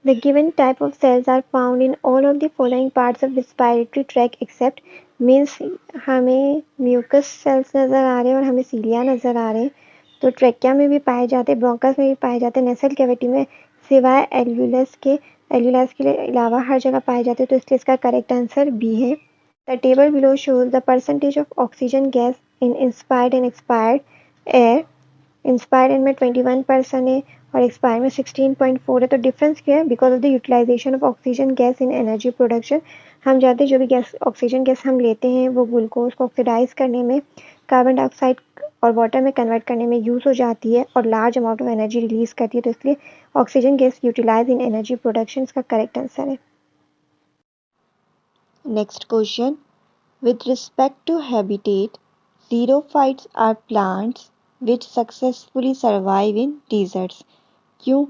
The given type of cells are found in all of the following parts of respiratory tract except means हमें mucus sales नज़र आ रहे हैं और हमें सीलिया नज़र आ रहे हैं, तो ट्रेकिया में भी पाए जाते हैं, ब्रोंकस में भी पाए जाते हैं, नेसल कैविटी में सिवाय एल्यूलस के अलावा हर जगह पाए जाते हैं, तो इसलिए इसका करेक्ट आंसर बी है। The table below shows the percentage of oxygen gas in inspired and expired air. Inspired में 21% है और एक्सपायर में 16.4 है, तो डिफरेंस क्या है? Because of the utilisation of oxygen gas in energy production. हम जानते हैं जो भी गैस ऑक्सीजन गैस हम लेते हैं वो ग्लूकोज को ऑक्सीडाइज करने में, कार्बन डाइऑक्साइड और वाटर में कन्वर्ट करने में यूज़ हो जाती है और large amount of energy release करती है, तो इसलिए oxygen gas utilise in energy production इसका करेक्ट आंसर है। Next question, with respect to habitat, xerophytes are plants which successfully survive in deserts. क्यों?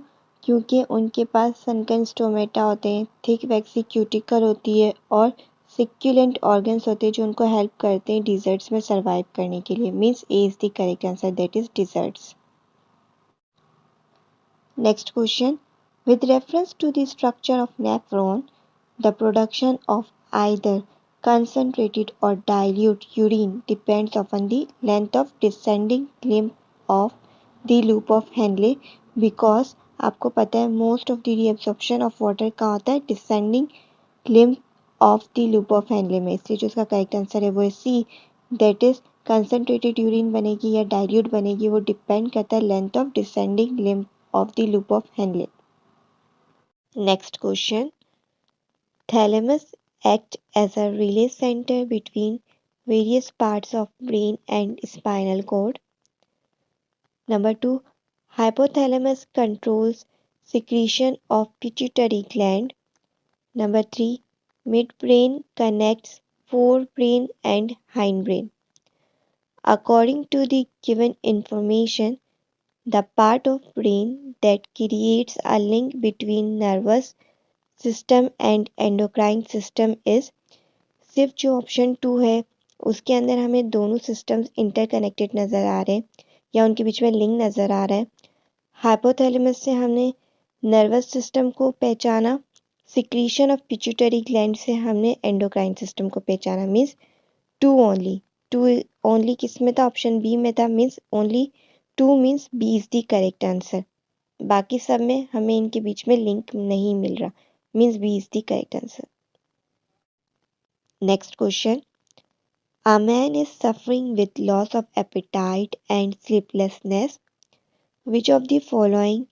क्योंकि उनके पास सनकन स्टोमेटा होते हैं, थिक वैक्सी क्यूटिकल होती है और सिक्यूलेंट ऑर्गन्स होते हैं जो उनको हेल्प करते हैं डिजर्ट्स में सर्वाइव करने के लिए। Means A is the correct answer, that is deserts. Next question, with reference to the structure of nephron, the production of either concentrated or dilute urine depends upon the length of descending limb of the loop of Henle, because आपको पता है most of the reabsorption of water कहाँ होता है? Descending limb of the loop of Henle में, इसलिए जो इसका करेक्ट आंसर है वो है सी, दैट इज कंसनट्रेटेड यूरिन बनेगी या डाइल्यूट बनेगी वो डिपेंड करता है length of descending limb of the loop of Henle. Next question, thalamus act as a relay center between various parts of brain and spinal cord. Number 2, hypothalamus controls secretion of pituitary gland. Number 3, midbrain connects forebrain and hindbrain. According to the given information, the part of brain that creates a link between nervous system and endocrine system is, सिर्फ जो option 2 है उसके अंदर हमें दोनों systems interconnected नज़र आ रहे हैं या उनके बीच में लिंक नज़र आ रहा है। हाइपोथैलेमस से हमने नर्वस सिस्टम को पहचाना, सिक्रीशन ऑफ पिट्यूटरी ग्लैंड से हमने एंडोक्राइन सिस्टम को पहचाना। मीन्स टू ओनली किस में था? ऑप्शन बी में था, means only 2 means B is the correct answer. बाकी सब में हमें इनके बीच में लिंक नहीं मिल रहा, means B is the correct answer. Next question, a man is suffering with loss of appetite and sleeplessness. Which of the following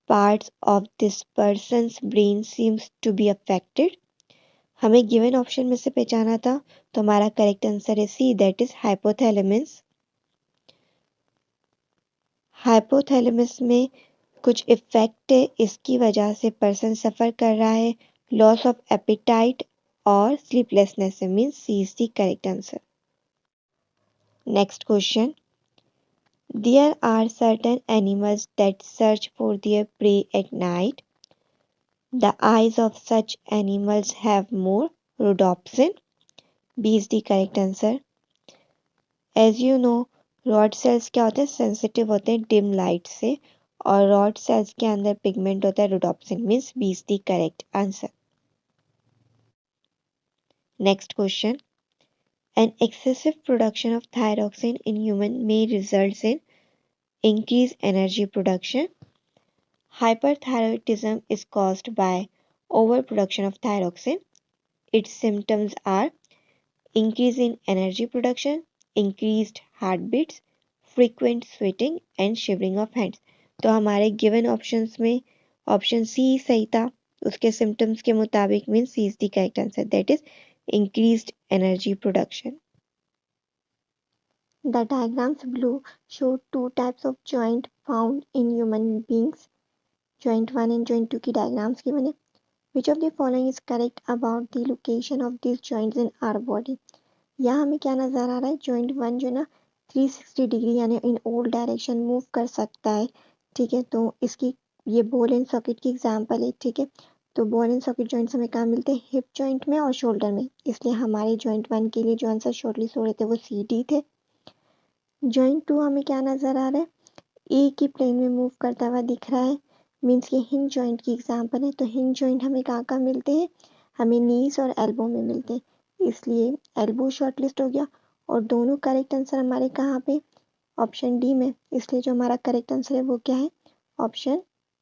parts of this person's brain seems to be affected? हमें given option में से पहचाना था, तो हमारा correct answer है C, that is hypothalamus. Hypothalamus में कुछ इफेक्ट है, इसकी वजह से पर्सन सफ़र कर रहा है लॉस ऑफ एपिटाइट और स्लीपलेसनेस से, means C is the correct answer. Next question, there are certain animals that search for their prey at night. The eyes of such animals have more rhodopsin. B is the correct answer. As you know, rod cells क्या होते हैं? Sensitive होते हैं dim light से, और rod sales के अंदर pigment होता है rhodopsin, means B is the correct answer. Next question, an excessive production of thyroxine in human may result in increased energy production. Hyperthyroidism is caused by overproduction of thyroxine. Its symptoms are increase in energy production, increased heartbeats, frequent sweating and shivering of hands. तो हमारे given options में option C सही था, उसके symptoms के मुताबिक, means C is the correct answer, that is increased energy production. The diagrams below show two types of joint found in human beings. Joint 1 and joint 2 की diagrams given है. Which of the following is correct about the location of these joints in our body? यहाँ हमें क्या नज़र आ रहा है? Joint 1 जो ना 360 डिग्री यानी इन ऑल डायरेक्शन मूव कर सकता है, ठीक है, तो इसकी ये बॉल एंड सॉकेट की एग्जांपल है, ठीक है, तो बॉल एंड सॉकेट जॉइंट्स हमें कहाँ मिलते हैं? हिप जॉइंट में और शोल्डर में, इसलिए हमारे जॉइंट 1 के लिए जो आंसर शॉर्टली सो रहे थे वो सी डी थे। जॉइंट 2 हमें क्या नज़र आ रहा है? ए की प्लेन में मूव करता हुआ दिख रहा है, मीन्स ये हिंज जॉइंट की एग्जांपल है। तो हिंज जॉइंट हमें कहाँ कहाँ मिलते हैं, हमें नीज और एल्बो में मिलते हैं, इसलिए एल्बो शॉर्टलिस्ट हो गया। और दोनों करेक्ट आंसर हमारे कहाँ पे, ऑप्शन डी में, इसलिए जो हमारा करेक्ट आंसर है वो क्या है, option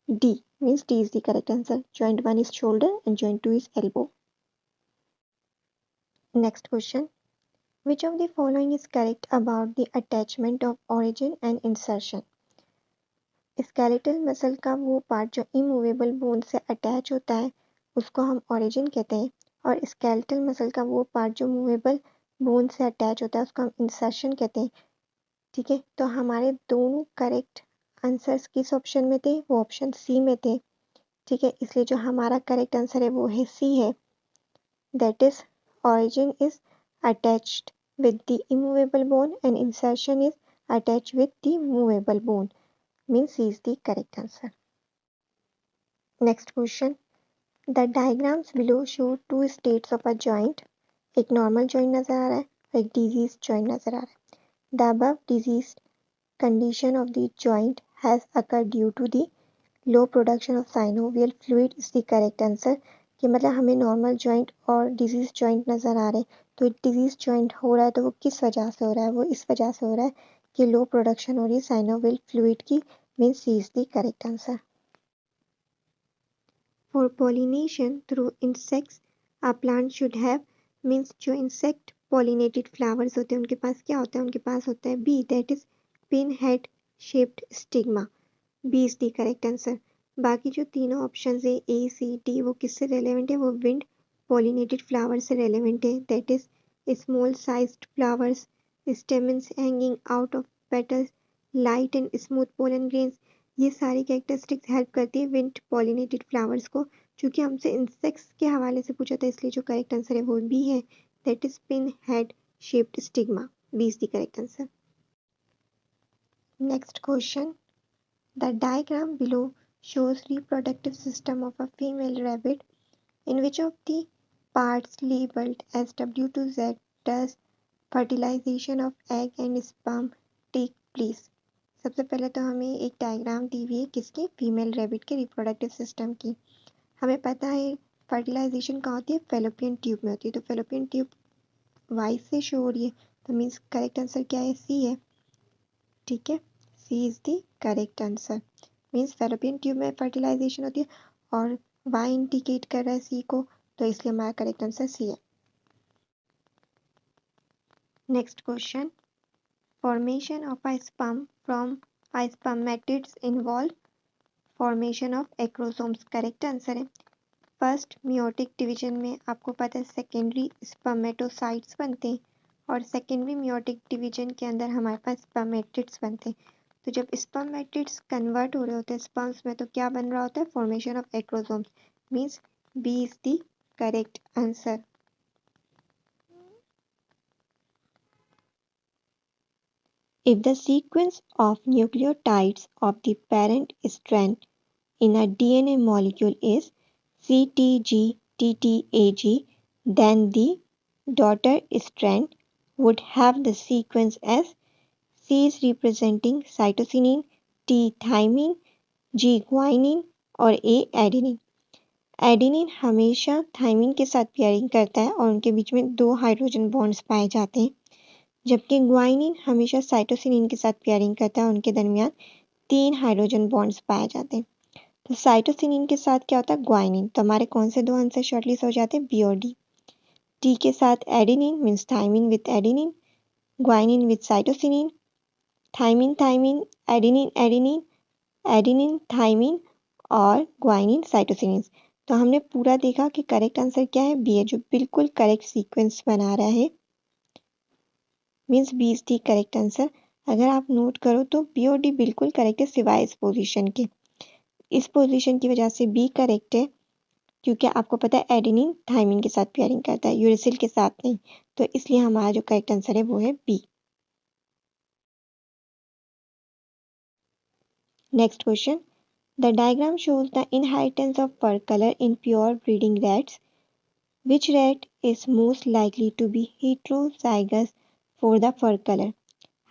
D, means D is the correct answer. Joint 1 is shoulder and joint 2 is elbow. Next question. Which of the following is correct about the attachment of origin and insertion? Skeletal muscle का वो part जो immovable bone से attach होता है उसको हम origin कहते हैं, और स्केलेटल मसल का वो पार्ट जो मूवेबल बोन से अटैच होता है उसको हम इंसर्शन कहते हैं। ठीक है, तो हमारे दोनों करेक्ट आंसर्स किस ऑप्शन में थे, वो ऑप्शन सी में थे। ठीक है, इसलिए जो हमारा करेक्ट आंसर है वो है सी है, that is origin is attached with the immovable bone and insertion is attached with the movable bone, means C is the correct answer. Next question. The diagrams below show two states of a joint. एक normal joint नजर आ रहा है और एक diseased joint नजर आ रहा है. The above diseased condition of the joint has occurred due to the low production of synovial fluid is the correct answer. कि मतलब हमें नॉर्मल जॉइंट और डिजीज जॉइंट नज़र आ रहे हैं, तो डिजीज जॉइंट हो रहा है तो वो किस वजह से हो रहा है, वो इस वजह से हो रहा है कि लो प्रोडक्शन हो रही है साइनोवियल फ्लूइड की, mean C is the correct answer. For pollination through insects a plant should have, means जो इंसेक्ट पॉलिनेटेड फ्लावर्स होते हैं उनके पास क्या होता है, उनके पास होता है B, that is pin head shaped stigma, B is the correct answer. बाकी जो तीनों ऑप्शन है ए सी डी वो किससे रेलेवेंट है, वो विंड पॉलिनेटेड फ्लावर से रेलेवेंट है, that is small sized flowers, stamens hanging out of petals, light and smooth pollen grains, ये सारी कैरेक्टरिस्टिक्स हेल्प करती है विंड पॉलिनेटेड फ्लावर्स को। चूंकि हमसे इंसेक्ट्स के हवाले से पूछा था इसलिए जो करेक्ट आंसर है वो बी है, that is pin head shaped stigma, B is the correct answer. Next question. The diagram below shows reproductive system of a female rabbit. In which of the parts labeled as W to Z does fertilization of egg and sperm take place? सबसे पहले तो हमें एक diagram दी हुई है किसकी, female rabbit के reproductive system की। हमें पता है फर्टिलाइजेशन कहाँ होती है, फेलोपियन ट्यूब में होती है, तो फेलोपियन ट्यूब वाइट से शो हो रही है, तो मीन्स करेक्ट आंसर क्या है, सी है। ठीक है, C is the correct answer, means fallopian tube में फर्टिलाइजेशन होती है और वाई इंडिकेट कर रहा है सी को, तो इसलिए हमारा करेक्ट आंसर सी है। Next question. Formation of a sperm from a spermatids involve formation of acrosomes, correct answer है। फर्स्ट मियोटिक डिवीजन में आपको पता है सेकेंडरी स्पर्मेटोसाइट्स बनते हैं और सेकेंडरी मियोटिक डिवीजन के अंदर हमारे पास स्पर्मेटिड्स बनते हैं। तो जब स्पर्मेटिड्स कन्वर्ट हो रहे होते हैं स्पर्म्स में तो क्या बन रहा होता है, formation of acrosomes, means B is the correct answer. If the sequence of nucleotides of the parent strand in a DNA molecule is CTG-TTAG, then the daughter strand would have the sequence as C is representing cytosinin, T thymine, G guanine और A adenine। Adenine हमेशा thymine के साथ pairing करता है और उनके बीच में 2 hydrogen bonds पाए जाते हैं, जबकि ग्वाइनिन हमेशा साइटोसिनिन के साथ पेयरिंग करता है और उनके दरमियान 3 हाइड्रोजन बॉन्ड्स पाए जाते हैं। तो साइटोसिनिन के साथ क्या होता है, ग्वाइनिन, तो हमारे कौन से दो आंसर शॉर्टलिस्ट हो जाते हैं, बी और डी। टी के साथ adenine means thymine with adenine, guanine with cytosine, thymine thymine, adenine adenine, adenine thymine और ग्वाइनिन साइटोसिनिन। तो हमने पूरा देखा कि करेक्ट आंसर क्या है, बी है, जो बिल्कुल करेक्ट सीक्वेंस बना रहा है, means B is the correct answer. अगर आप नोट करो तो बी और डी बिल्कुल करेक्ट है सिवाय इस पोजीशन के। इस पोजीशन की वजह से बी करेक्ट है क्योंकि आपको पता है एडेनिन थाइमिन के साथ पेयरिंग करता है, यूरेसिल के साथ नहीं, तो इसलिए हमारा जो करेक्ट आंसर है वो है B. Next question. The diagram shows the inheritance of fur color in pure breeding rats. Which rat is most likely to be heterozygous for the fur color?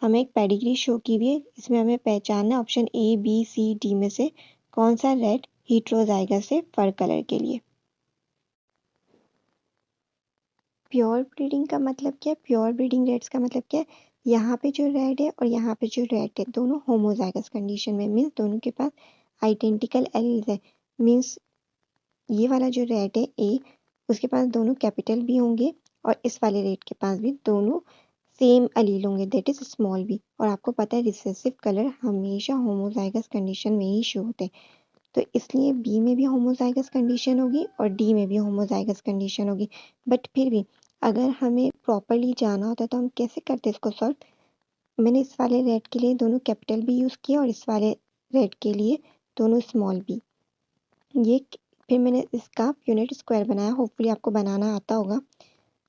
हमें एक पेडिग्री शो की हुई है, इसमें हमें पहचानना option A B C D में से कौन सा रेड हेटेरोजाइगस है फर कलर के लिए? प्योर ब्रीडिंग का मतलब क्या है? प्योर ब्रीडिंग रेट्स का मतलब क्या है? यहाँ पे जो रेड है और यहाँ पे जो रेड है दोनों होमोजाइगस कंडीशन में, मीन्स दोनों के पास आइडेंटिकल एलील्स है। मीन्स ये वाला जो रेड है ए, उसके पास दोनों कैपिटल भी होंगे और इस वाले रेड के पास भी दोनों सेम अलील होंगे, दैट इज स्मॉल बी। और आपको पता है रिसेसिव कलर हमेशा होमोजाइगस कंडीशन में ही शो होते हैं, तो इसलिए बी में भी होमोजाइगस कंडीशन होगी और डी में भी होमोजाइगस कंडीशन होगी। बट फिर भी अगर हमें प्रॉपरली जाना होता तो हम कैसे करते इसको सॉल्व? मैंने इस वाले रेड के लिए दोनों कैपिटल बी यूज़ किया और इस वाले रेड के लिए दोनों स्मॉल बी। ये फिर मैंने इसका यूनिट स्क्वायर बनाया, होपफुली आपको बनाना आता होगा।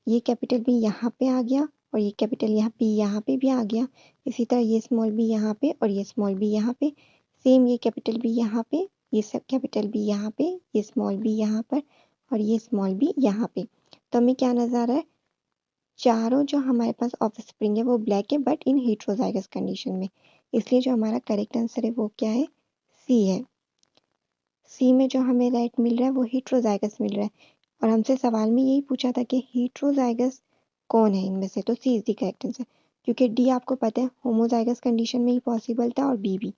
ये कैपिटल बी यहाँ पे आ गया और ये कैपिटल यहाँ पे भी आ गया। इसी तरह ये स्मॉल बी यहाँ पे और ये स्मॉल बी यहाँ पे, सेम ये कैपिटल बी यहाँ पे, ये सब कैपिटल बी यहाँ पे, ये स्मॉल बी यहाँ पर और ये स्मॉल बी यहाँ पे। तो हमें क्या नजर आ रहा है? चारों जो हमारे पास ऑफस्प्रिंग है वो ब्लैक है बट इन हेटेरोजाइगस कंडीशन में, इसलिए जो हमारा करेक्ट आंसर है वो क्या है? सी है। सी में जो हमें रेड मिल रहा है वो हेटेरोजाइगस मिल रहा है और हमसे सवाल में यही पूछा था कि हेटेरोजाइगस कौन है इनमें से, तो सी इज द करेक्ट आंसर, क्योंकि डी आपको पता है होमोजाइगस कंडीशन में ही पॉसिबल था और बी भी।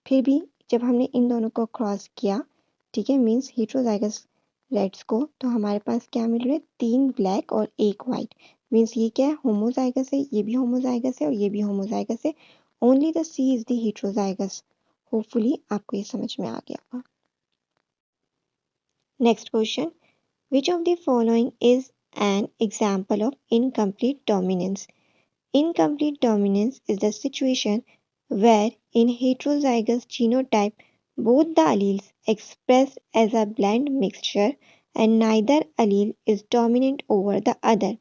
फिर भी जब हमने इन दोनों को क्रॉस किया, ठीक है, मीन्स हेटेरोजाइगस रेड्स को, तो हमारे पास क्या मिल रहा है? 3 ब्लैक और 1 वाइट। मीन्स ये क्या है? होमोजाइगस है, ये भी होमोजाइगस है और ये भी होमोजाइगस है। Only the C is the heterozygous. Hopefully आपको ये समझ में आ गया होगा। Next question, which of the following is an example of incomplete dominance? Incomplete dominance is the situation where in heterozygous genotype both the alleles expressed as a blend mixture and neither allele is dominant over the other.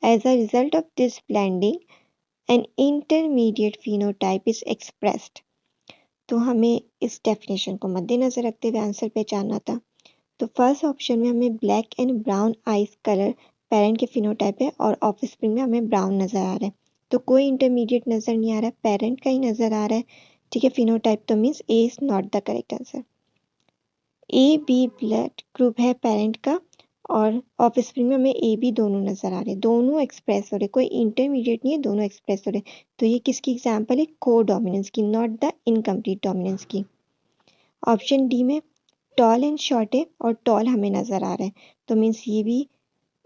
As a result of this blending, an intermediate phenotype is expressed. तो हमें इस definition को मद्देनजर रखते हुए answer पहचानना था। तो फर्स्ट ऑप्शन में हमें black and brown eyes colour parent के फिनोटाइप है और ऑफस्प्रिंग में हमें ब्राउन नजर आ रहा है, तो कोई इंटरमीडिएट नजर नहीं आ रहा है, पेरेंट का ही नजर आ रहा है। ठीक है, फिनोटाइप तो means A is not the correct answer. A B blood group है पेरेंट का और ऑफस्प्रिंग में हमें ए बी दोनों नजर आ रहे हैं, दोनों एक्सप्रेस हो रहे, कोई इंटरमीडिएट नहीं है, दोनों एक्सप्रेस हो रहे। तो ये किसकी एग्जाम्पल है? को डोमिनेंस की, नॉट द इनकम्प्लीट डोमिनेंस की। ऑप्शन डी में टॉल एंड शॉर्ट है और टॉल हमें नजर आ रहा है, तो मीन्स ये भी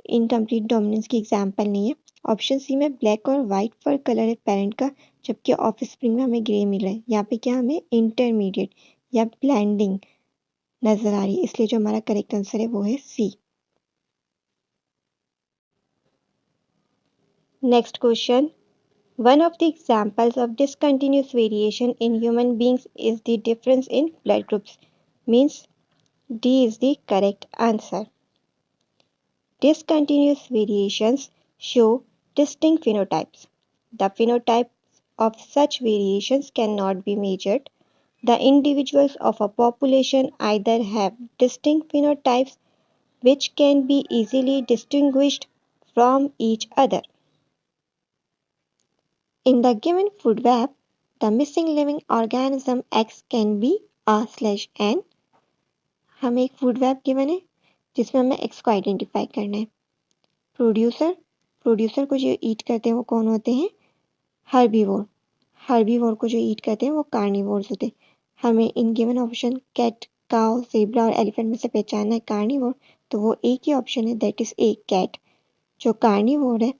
इनकम्प्लीट डोमिनेंस की एग्जाम्पल नहीं है। ऑप्शन सी में ब्लैक और वाइट फर कलर है पेरेंट का, जबकि ऑफस्प्रिंग में हमें ग्रे मिल रहा है। यहाँ पे क्या हमें इंटरमीडिएट या ब्लेंडिंग नजर आ रही है, इसलिए जो हमारा करेक्ट आंसर है वो है C. Next question, one of the examples of discontinuous variation in human beings is the difference in blood groups, means D is the correct answer. Discontinuous variations show distinct phenotypes. The phenotypes of such variations cannot be measured. The individuals of a population either have distinct phenotypes which can be easily distinguished from each other. In the given food web, the missing living organism X can be A/N. हमें एक food web given है जिसमें हमें x को identify करना है। Producer को जो ईट करते हैं वो कौन होते हैं? हर्बीवोर को जो ईट करते हैं वो कार्निवोर्स होते हैं। हमें इन given option cat, cow, zebra और एलिफेंट में से पहचानना है कार्निवोर, तो वो एक ही ऑप्शन है, दैट इज ए, कैट। जो कार्निवोर है,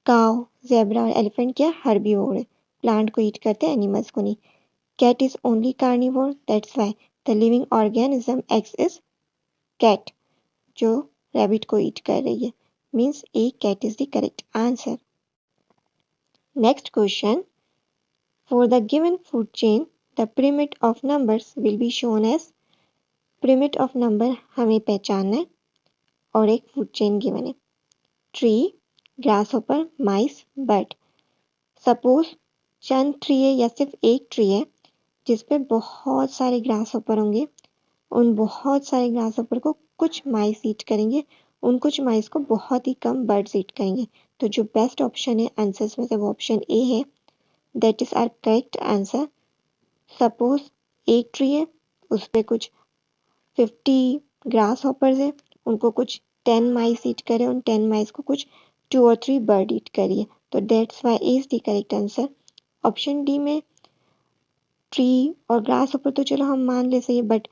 काउ, ज़ेब्रा और एलिफेंट क्या हर्बीवोर है, प्लांट को ईट करते हैं, एनिमल्स को नहीं। Cat is only carnivore, that's why the living organism X is cat, जो रैबिट को ईट कर रही है, means A, cat is the correct answer. Next question, for the given food chain the pyramid of numbers will be shown as. pyramid of number हमें पहचानना है और एक फूड चेन गिवन है, tree, grasshopper, mice, bird. Suppose चंद tree है या सिर्फ एक ट्री है जिसपे बहुत सारे ग्रासहॉपर होंगे, उन बहुत सारे ग्रासहॉपर को कुछ माइस ईट करेंगे, उन कुछ माइस को बहुत ही कम बर्ड्स ईट करेंगे। तो जो बेस्ट ऑप्शन है आंसर्स में से वो ऑप्शन ए है, that is our correct answer. Suppose एक ट्री है, उस पर कुछ 50 ग्रास हॉपर्स है, उनको कुछ 10 माइस ईट करे, उन 10 माइस को कुछ 2 और 3 बर्ड ईट करिए, तो that's why A is the correct answer. Option D में ट्री और ग्रास हॉपर तो चलो हम मान ले सही, बट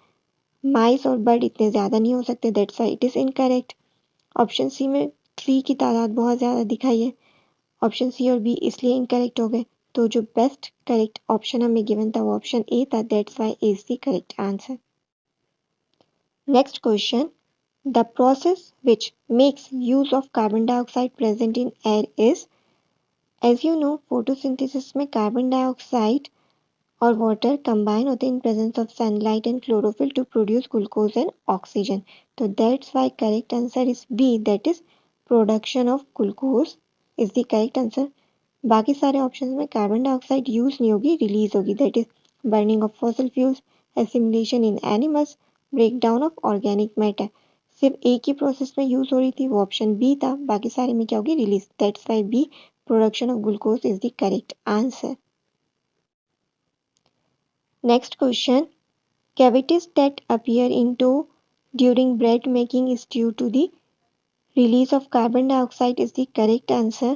माइस और बर्ड इतने ज़्यादा नहीं हो सकते, that's why it is incorrect. Option C में ट्री की तादाद बहुत ज़्यादा दिखाई है, ऑप्शन सी और बी इसलिए इनकरेक्ट हो गए, तो जो बेस्ट करेक्ट ऑप्शन हमें गिवन था वो ऑप्शन ए था, that's why A is the correct answer. Next question, the process which makes use of carbon dioxide present in air is, as you know photosynthesis में carbon dioxide और water combine होते हैं in presence of sunlight and chlorophyll to produce glucose and oxygen, तो that's why correct answer is B, that is production of glucose is the correct answer. बाकी सारे option में carbon dioxide use नहीं होगी, release होगी, that is burning of fossil fuels, assimilation in animals, break down of organic matter. सिर्फ एक ही process में use हो रही थी, वो ऑप्शन बी था, बाकी सारे में क्या होगी, release, that's why B production of glucose is the correct answer. Next question, cavities that appear in dough during bread making is due to the release of carbon dioxide is the correct answer।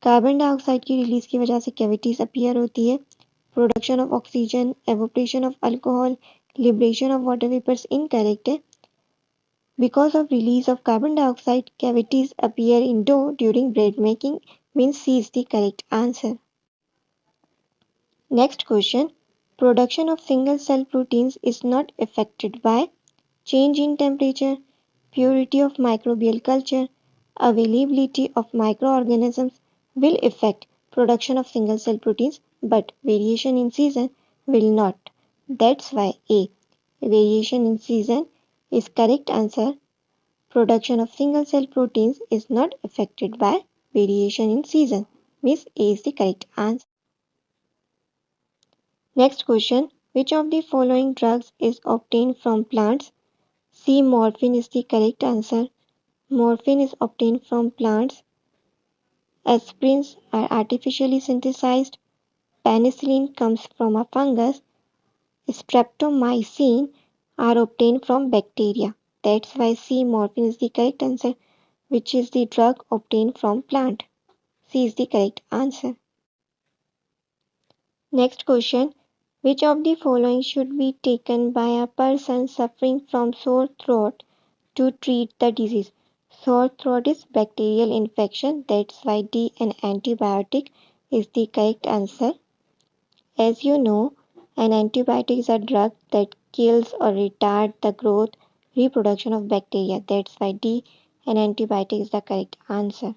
Carbon dioxide की release की वजह से cavities appear होती है, production of oxygen, evaporation of alcohol, liberation of water vapours incorrect है। Because of release of carbon dioxide cavities appear in dough during bread making means C is the correct answer. Next question, production of single cell proteins is not affected by change in temperature, purity of microbial culture, availability of microorganisms will affect production of single cell proteins, but variation in season will not. That's why A, variation in season is correct answer. Production of single cell proteins is not affected by variation in season, means A is the correct answer. Next question, which of the following drugs is obtained from plants? C. Morphine is the correct answer. Morphine is obtained from plants. Aspirins are artificially synthesized. Penicillin comes from a fungus. Streptomycin are obtained from bacteria. That's why C. Morphine is the correct answer, which is the drug obtained from plant. C is the correct answer. Next question, which of the following should be taken by a person suffering from sore throat to treat the disease? Sore throat is bacterial infection, that's why D, an antibiotic is the correct answer. As you know, an antibiotic is a drug that kills or retards the growth, reproduction of bacteria, that's why D, an antibiotic is the correct answer.